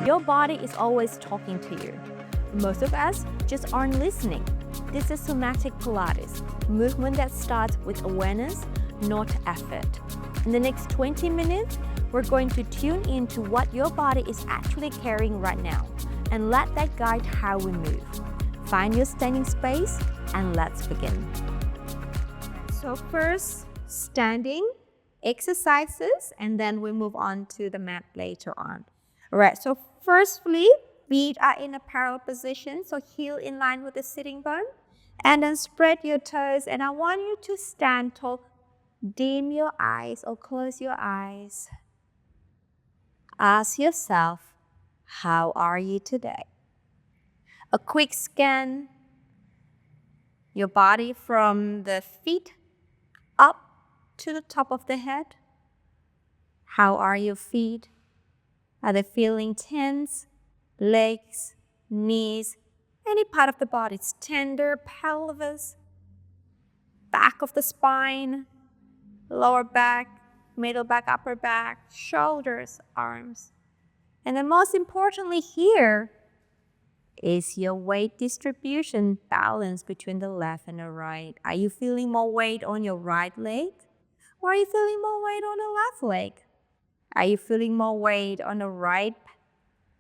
Your body is always talking to you. Most of us just aren't listening. This is Somatic Pilates, movement that starts with awareness, not effort. In the next 20 minutes, we're going to tune into what your body is actually carrying right now and let that guide how we move. Find your standing space and let's begin. So first, standing exercises, and then we move on to the mat later on. All right, so firstly, feet are in a parallel position, so heel in line with the sitting bone, and then spread your toes, and I want you to stand tall. Dim your eyes or close your eyes. Ask yourself, how are you today? A quick scan your body from the feet up to the top of the head. How are your feet? Are they feeling tense? Legs, knees, any part of the body? It's tender, pelvis, back of the spine, lower back, middle back, upper back, shoulders, arms. And then most importantly here is your weight distribution balance between the left and the right. Are you feeling more weight on your right leg? Or are you feeling more weight on the left leg? Are you feeling more weight on the right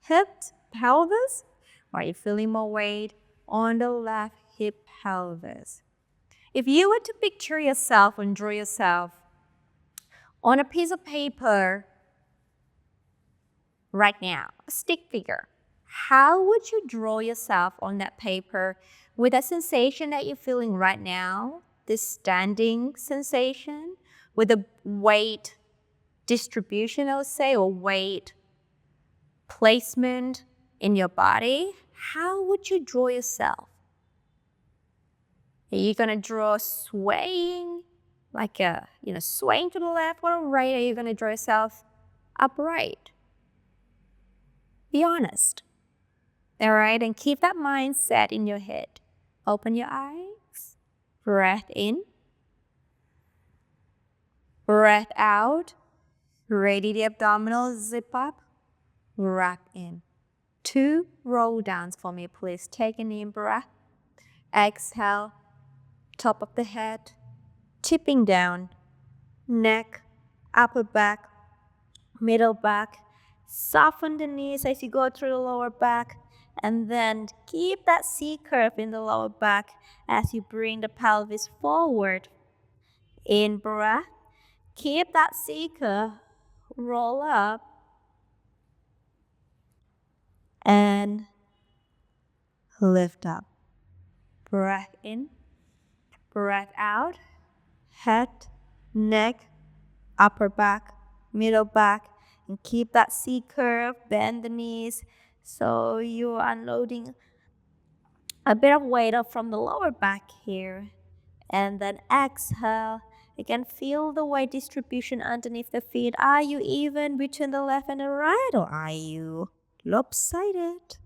hip, pelvis? Or are you feeling more weight on the left hip, pelvis? If you were to picture yourself and draw yourself on a piece of paper right now, a stick figure, how would you draw yourself on that paper with a sensation that you're feeling right now, this standing sensation, with a weight distribution, I would say, or weight placement in your body? How would you draw yourself? Are you going to draw swaying, like swaying to the left or right? Are you going to draw yourself upright? Be honest. All right, and keep that mindset in your head. Open your eyes. Breath in. Breath out. Ready the abdominal, zip up. Wrap in. 2 roll downs for me, please. Take an in breath. Exhale. Top of the head. Tipping down. Neck. Upper back. Middle back. Soften the knees as you go through the lower back. And then keep that C curve in the lower back as you bring the pelvis forward. In breath. Keep that C curve. Roll up. And lift up. Breath in. Breath out. Head, neck, upper back, middle back. And keep that C curve. Bend the knees. So you're unloading a bit of weight up from the lower back here. And then exhale. Again, feel the weight distribution underneath the feet. Are you even between the left and the right, or are you lopsided?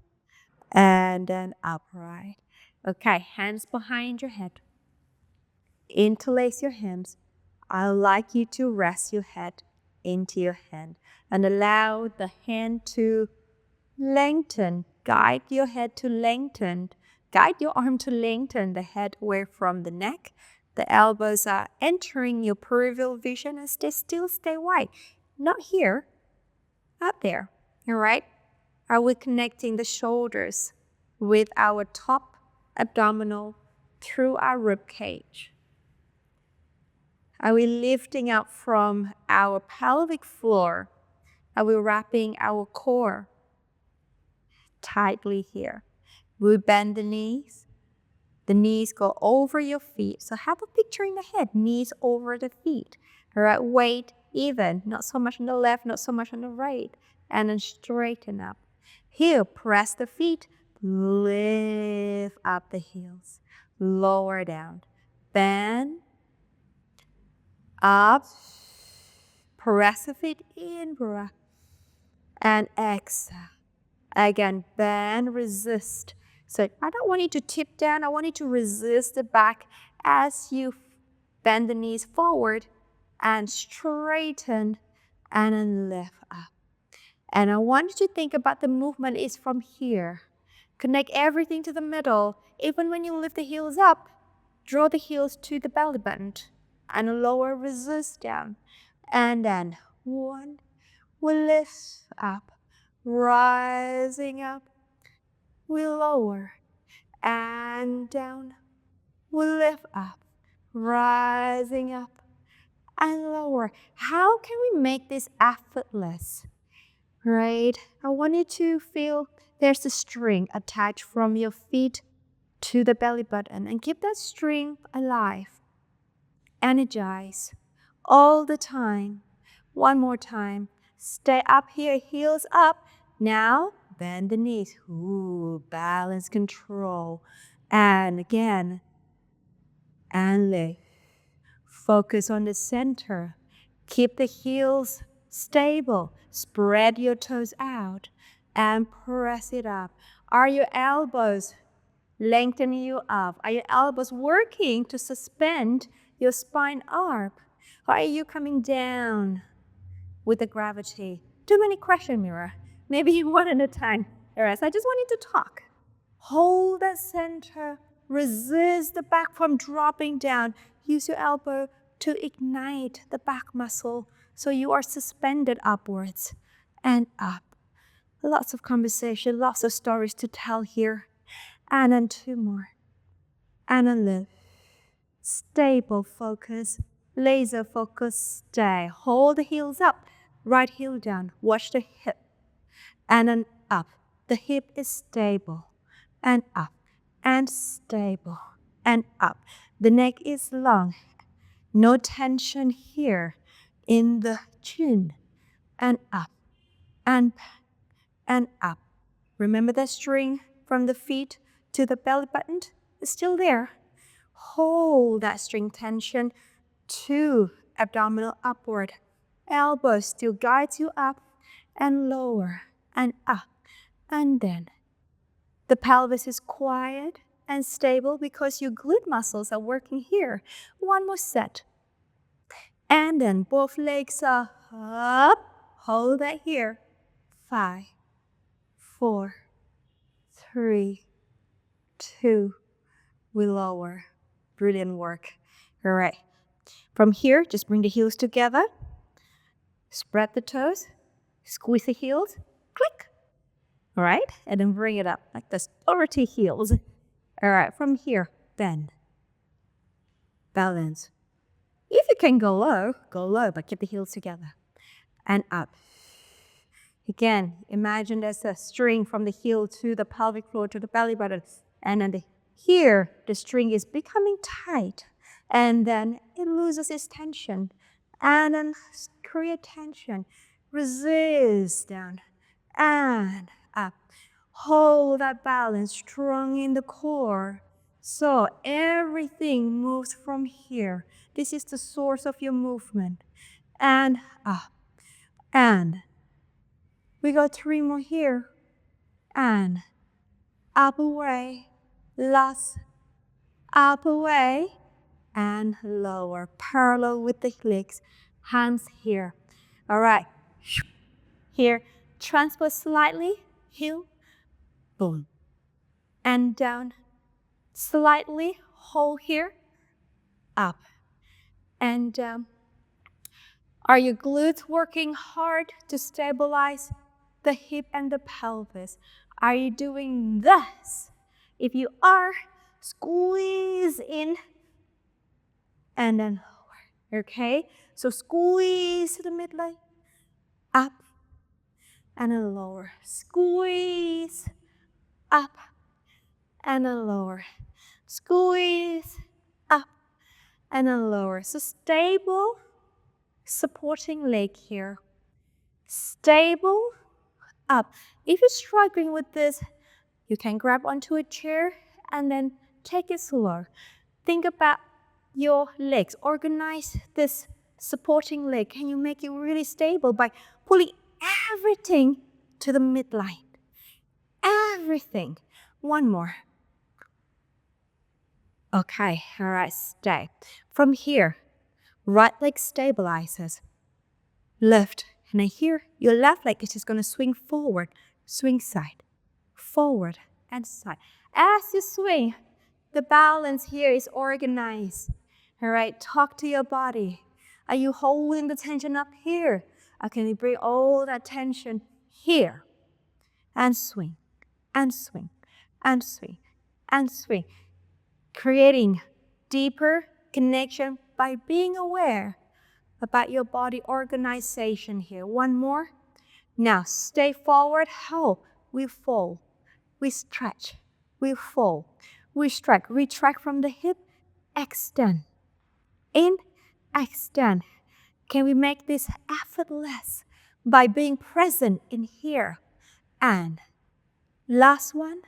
And then upright. Okay, hands behind your head. Interlace your hands. I'd like you to rest your head into your hand and allow the hand to lengthen. Guide your head to lengthen. Guide your arm to lengthen the head away from the neck. The elbows are entering your peripheral vision and still stay wide. Not here, up there. All right? Are we connecting the shoulders with our top abdominal through our rib cage? Are we lifting up from our pelvic floor? Are we wrapping our core tightly here? We bend the knees. The knees go over your feet. So have a picture in the head, knees over the feet. All right, weight even, not so much on the left, not so much on the right. And then straighten up. Here, press the feet, lift up the heels, lower down, bend, up, press the feet in, breath, and exhale. Again, bend, resist. So I don't want you to tip down. I want you to resist the back as you bend the knees forward and straighten and then lift up. And I want you to think about the movement is from here. Connect everything to the middle. Even when you lift the heels up, draw the heels to the belly button and lower, resist down. And then one, we lift up, rising up, we lower and down, we lift up, rising up and lower. How can we make this effortless? Right? I want you to feel there's a string attached from your feet to the belly button and keep that string alive. Energize all the time. One more time. Stay up here, heels up. Now, bend the knees. Ooh, balance, control. And again, and lift. Focus on the center. Keep the heels stable. Spread your toes out and press it up. Are your elbows lengthening you up? Are your elbows working to suspend your spine up? Or are you coming down with the gravity? Too many questions, Mira. Maybe one at a time. All right, so I just want you to talk. Hold that center. Resist the back from dropping down. Use your elbow to ignite the back muscle so you are suspended upwards and up. Lots of conversation, lots of stories to tell here. And then two more. And a lift. Stable focus. Laser focus. Stay. Hold the heels up. Right heel down. Watch the hip. And then up. The hip is stable. And up. And stable. And up. The neck is long. No tension here in the chin. And up. And up. Remember that string from the feet to the belly button? It's still there. Hold that string tension to abdominal upward. Elbow still guides you up and lower and up. And then the pelvis is quiet and stable because your glute muscles are working here. One more set. And then both legs are up. Hold that here. 5, 4, 3, 2. We lower. Brilliant work. All right. From here, just bring the heels together. Spread the toes. Squeeze the heels. Click. All right. And then bring it up like this. Over to heels. All right. From here, bend. Balance. If you can go low, but keep the heels together. And up. Again, imagine there's a string from the heel to the pelvic floor to the belly button. And then here, the string is becoming tight. And then it loses its tension. And then create tension. Resist down and up. Hold that balance strong in the core. So everything moves from here. This is the source of your movement. And up. And we got 3 more here. And up away. Last. Up away. And lower. Parallel with the legs. Hands here. All right. Here. Transfer slightly. Heel. Boom. And down. Slightly. Hold here. Up. And down. Are your glutes working hard to stabilize the hip and the pelvis? Are you doing this? If you are, squeeze in and then lower. Okay? So squeeze to the midline, up and then lower. Squeeze, up and then lower. Squeeze, up and then lower. So stable, supporting leg here. Stable, up. If you're struggling with this, you can grab onto a chair and then take it slow. Think about your legs. Organize this supporting leg. Can you make it really stable by pulling everything to the midline? Everything. One more. Okay, all right, stay. From here, right leg stabilizes. Lift And then here, your left leg is just going to swing forward, swing side, forward and side. As you swing, the balance here is organized. All right, talk to your body. Are you holding the tension up here? Or can you bring all that tension here? And swing, and swing, and swing, and swing. Creating deeper connection by being aware about your body organization here. One more. Now, stay forward. Hold. We fold. We stretch. We fold. We stretch. Retract from the hip. Extend. In. Extend. Can we make this effortless by being present in here? And last one.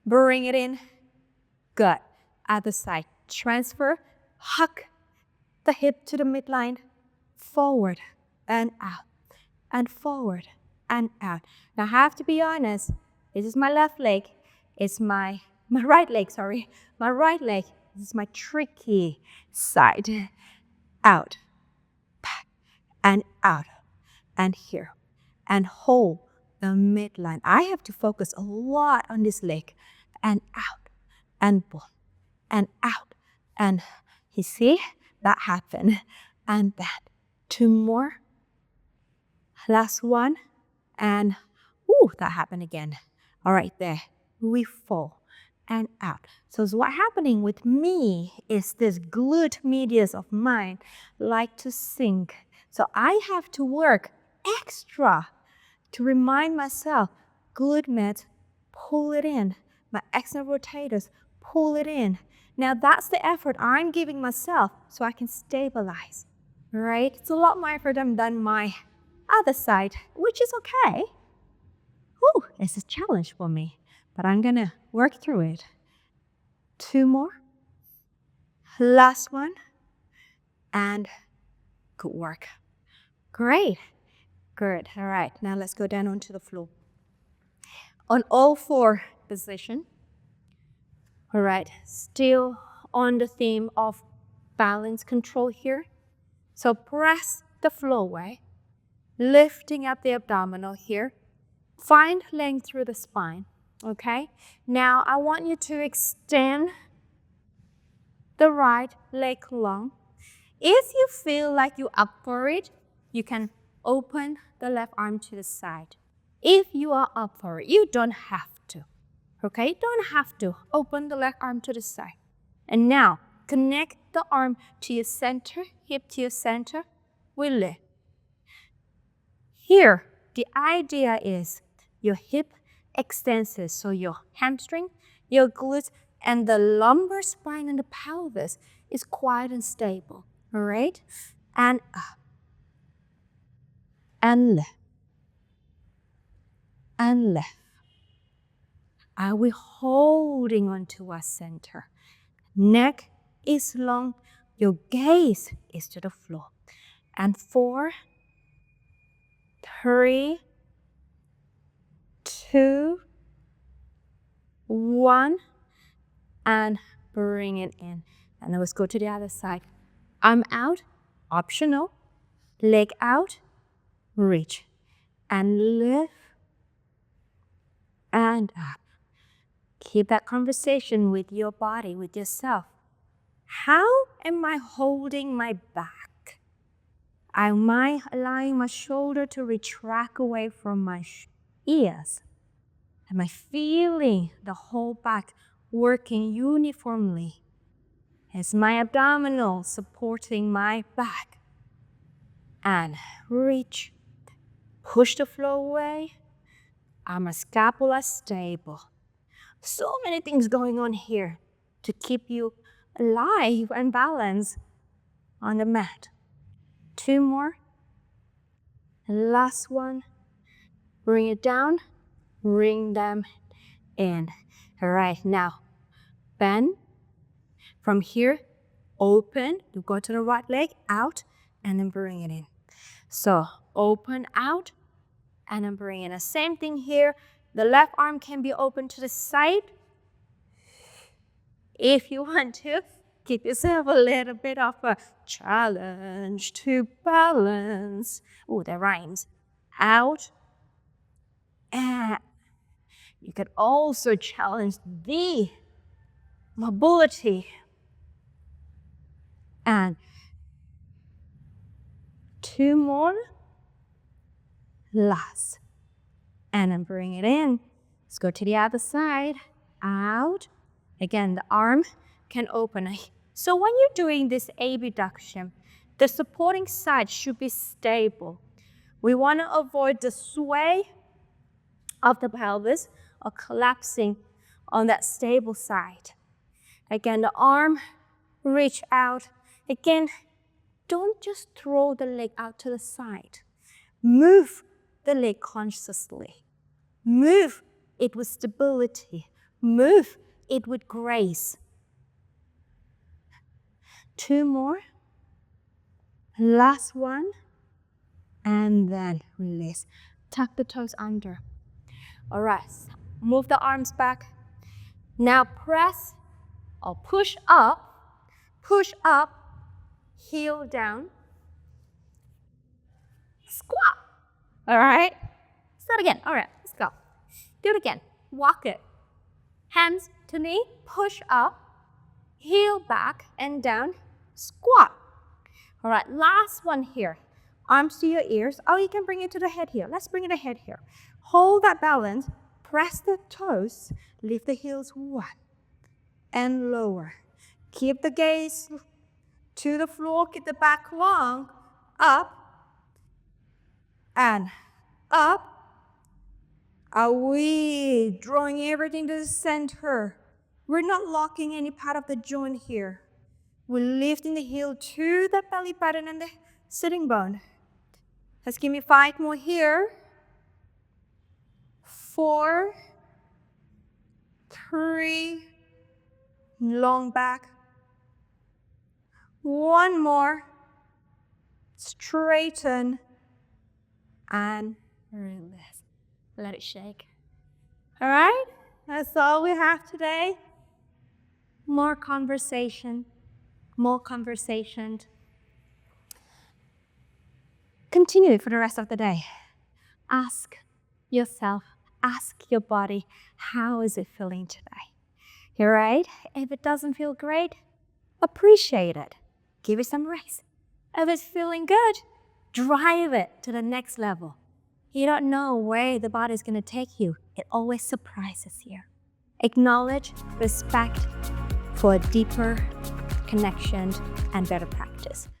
Bring it in. Good. Other side. Transfer. Hug the hip to the midline. Forward and out. And forward and out. Now I have to be honest, this is my left leg. It's my right leg, sorry. My right leg. This is my tricky side. Out. Back. And out. And here. And hold the midline. I have to focus a lot on this leg. And out. And boom. And out. And you see? That happened. And that. Two more. Last one. And, that happened again. All right, there. We fall and out. So what's happening with me is this glute medius of mine like to sink. So I have to work extra to remind myself, glute med, pull it in. My external rotators, pull it in. Now that's the effort I'm giving myself so I can stabilize, right? It's a lot more effort than my other side, which is okay. It's a challenge for me, but I'm gonna work through it. Two more. Last one. And good work. Great. Good. All right, now let's go down onto the floor. On all four position. All right, still on the theme of balance control here. So press the floor away, lifting up the abdominal here. Find length through the spine, okay? Now I want you to extend the right leg long. If you feel like you're up for it, you can open the left arm to the side. If you are up for it, you don't have to, okay? Don't have to. Open the left arm to the side. And now, connect the arm to your center, hip to your center. We lift. Here, the idea is your hip extensors, so your hamstring, your glutes, and the lumbar spine and the pelvis is quiet and stable, all right? And up, and left, and left. Are we holding onto our center? Neck is long, your gaze is to the floor. And 4, 3, 2, 1, and bring it in. And then let's go to the other side. Arm out, optional. Leg out, reach. And lift, and up. Keep that conversation with your body, with yourself. How am I holding my back? Am I allowing my shoulder to retract away from my ears? Am I feeling the whole back working uniformly? Is my abdominal supporting my back? And reach. Push the floor away. Are my scapula stable? So many things going on here to keep you alive and balanced on the mat. 2 more. Last one. Bring it down. Bring them in. All right, now bend. From here, open. You go to the right leg, out, and then bring it in. So open out, and then bring in. The same thing here. The left arm can be open to the side if you want to. Give yourself a little bit of a challenge to balance. Oh, that rhymes. Out and you could also challenge the mobility. And 2 more. Last. And then bring it in. Let's go to the other side. Out. Again, the arm can open. So when you're doing this abduction, the supporting side should be stable. We want to avoid the sway of the pelvis or collapsing on that stable side. Again, the arm reach out. Again, don't just throw the leg out to the side. Move the leg consciously. Move it with stability. Move it with grace. 2 more. Last one. And then release. Tuck the toes under. All right. Move the arms back. Now press or push up, heel down, squat. All right. Start again. All right, let's go. Do it again. Walk it. Hands to knee, push up, heel back and down, squat. All right, last one here. Arms to your ears. Oh, you can bring it to the head here. Let's bring it to the head here. Hold that balance. Press the toes. Lift the heels one and lower. Keep the gaze to the floor. Keep the back long. Up and up. Are we drawing everything to the center? We're not locking any part of the joint here. We're lifting the heel to the belly button and the sitting bone. Let's give me 5 more here. 4, 3, long back. 1 more. Straighten and release. Let it shake. All right, that's all we have today. More conversation. Continue for the rest of the day. Ask yourself, ask your body, how is it feeling today? All right? If it doesn't feel great, appreciate it. Give it some rest. If it's feeling good, drive it to the next level. You don't know where the body is going to take you. It always surprises you. Acknowledge, respect for a deeper connection and better practice.